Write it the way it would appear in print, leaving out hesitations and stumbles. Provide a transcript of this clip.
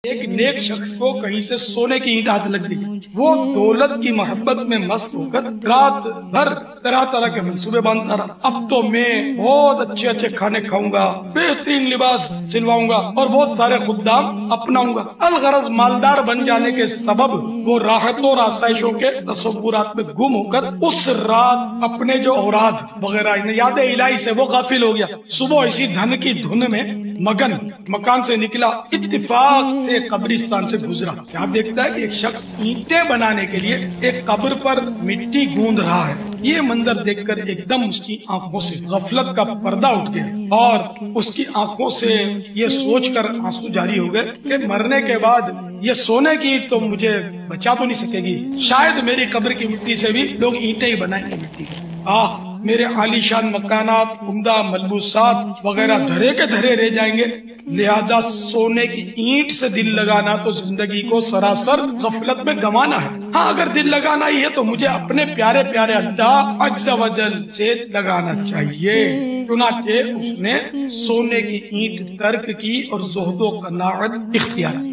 ایک نیک شخص کو کہیں سے سونے کی اینٹ ہاتھ لگ گئی، وہ دولت کی محبت میں مست ہو کر رات بھر طرح طرح کے منصوبے باندھتا رہا۔ اب تو میں بہت اچھے اچھے کھانے کھاؤں گا، بہترین لباس سلواؤں گا اور بہت سارے خدام اپناؤں گا۔ الغرض مالدار بن جانے کے سبب وہ راحتوں اور آسائشوں کے تصورات میں گم ہو کر اس رات اپنے جو اوراد وغیرہ یاد الہی سے وہ غافل ہو گیا۔ صبح اسی دھن کی دھن میں مگن مکان سے نکلا، اتفاق سے قبرستان سے گزرا۔ کیا دیکھتا ہے کہ ایک شخص اینٹیں بنانے کے لیے ایک قبر پر مٹی گوند رہا ہے۔ یہ منظر دیکھ کر ایک دم اس کی آنکھوں سے غفلت کا پردہ اٹھ گیا اور اس کی آنکھوں سے یہ سوچ کر آنسو جاری ہو گئے کہ مرنے کے بعد یہ سونے کی اینٹ تو مجھے بچا تو نہیں سکے گی، شاید میری قبر کی مٹی سے بھی لوگ اینٹیں ہی بنائیں گے مٹی کی۔ میرے عالی شان مکانات، عمدہ ملبوسات وغیرہ دھرے کے دھرے رہ جائیں گے، لہذا سونے کی اینٹ سے دل لگانا تو زندگی کو سراسر غفلت میں گنوانا ہے۔ ہاں اگر دل لگانا ہی ہے تو مجھے اپنے پیارے پیارے اللہ عز و جل سے لگانا چاہیے۔ چنانچہ اس نے سونے کی اینٹ ترک کی اور زہد و قناعت اختیار کی۔